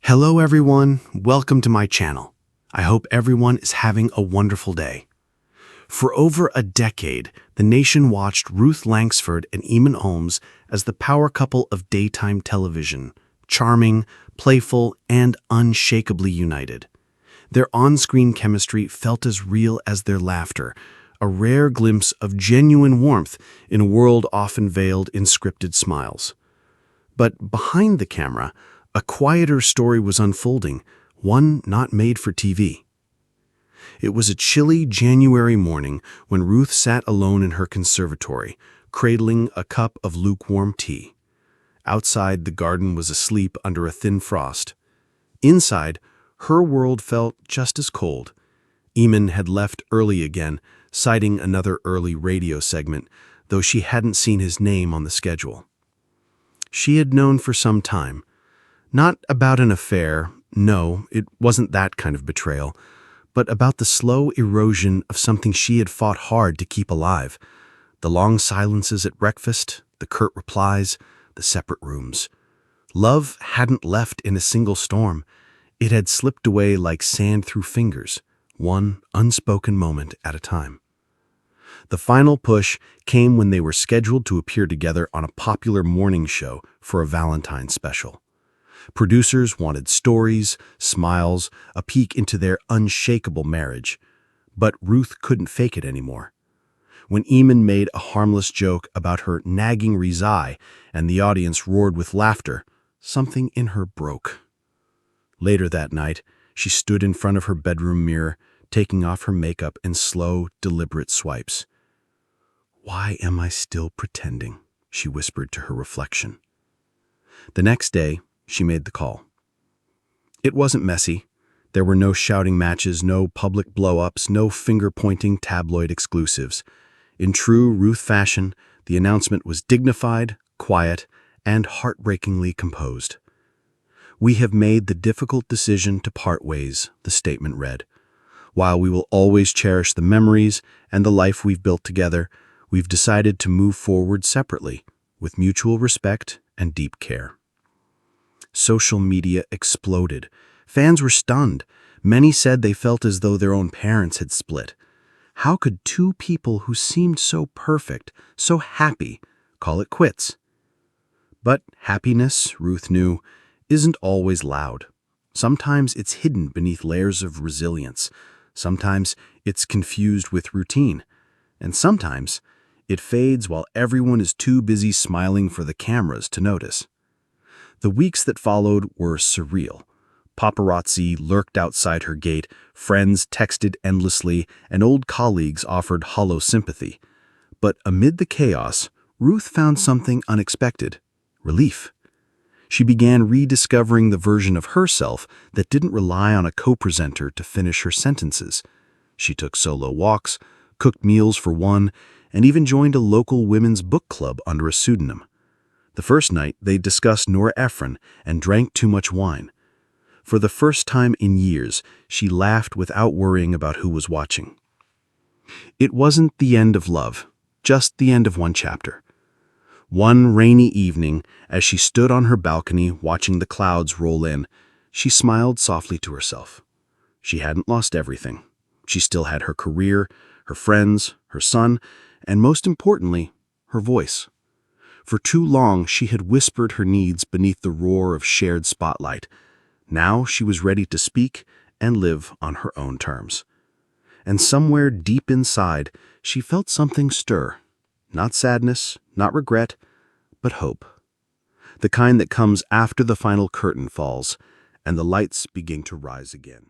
Hello everyone, welcome to my channel. I hope everyone is having a wonderful day. For over a decade, the nation watched Ruth Langsford and Eamon Holmes as the power couple of daytime television, charming, playful, and unshakably united. Their on-screen chemistry felt as real as their laughter, a rare glimpse of genuine warmth in a world often veiled in scripted smiles. But behind the camera, a quieter story was unfolding, one not made for TV. It was a chilly January morning when Ruth sat alone in her conservatory, cradling a cup of lukewarm tea. Outside, the garden was asleep under a thin frost. Inside, her world felt just as cold. Eamon had left early again, citing another early radio segment, though she hadn't seen his name on the schedule. She had known for some time. Not about an affair, no, it wasn't that kind of betrayal, but about the slow erosion of something she had fought hard to keep alive. The long silences at breakfast, the curt replies, the separate rooms. Love hadn't left in a single storm. It had slipped away like sand through fingers, one unspoken moment at a time. The final push came when they were scheduled to appear together on a popular morning show for a Valentine's special. Producers wanted stories, smiles, a peek into their unshakable marriage. But Ruth couldn't fake it anymore. When Eamon made a harmless joke about her nagging eye and the audience roared with laughter, something in her broke. Later that night, she stood in front of her bedroom mirror, taking off her makeup in slow, deliberate swipes. "Why am I still pretending?" she whispered to her reflection. The next day, she made the call. It wasn't messy. There were no shouting matches, no public blow-ups, no finger-pointing tabloid exclusives. In true Ruth fashion, the announcement was dignified, quiet, and heartbreakingly composed. "We have made the difficult decision to part ways," the statement read. "While we will always cherish the memories and the life we've built together, we've decided to move forward separately, with mutual respect and deep care." Social media exploded. Fans were stunned. Many said they felt as though their own parents had split. How could two people who seemed so perfect, so happy, call it quits? But happiness, Ruth knew, isn't always loud. Sometimes it's hidden beneath layers of resilience. Sometimes it's confused with routine. And sometimes it fades while everyone is too busy smiling for the cameras to notice. The weeks that followed were surreal. Paparazzi lurked outside her gate, friends texted endlessly, and old colleagues offered hollow sympathy. But amid the chaos, Ruth found something unexpected: relief. She began rediscovering the version of herself that didn't rely on a co-presenter to finish her sentences. She took solo walks, cooked meals for one, and even joined a local women's book club under a pseudonym. The first night, they discussed Nora Ephron and drank too much wine. For the first time in years, she laughed without worrying about who was watching. It wasn't the end of love, just the end of one chapter. One rainy evening, as she stood on her balcony watching the clouds roll in, she smiled softly to herself. She hadn't lost everything. She still had her career, her friends, her son, and most importantly, her voice. For too long, she had whispered her needs beneath the roar of shared spotlight. Now she was ready to speak and live on her own terms. And somewhere deep inside, she felt something stir. Not sadness, not regret, but hope. The kind that comes after the final curtain falls and the lights begin to rise again.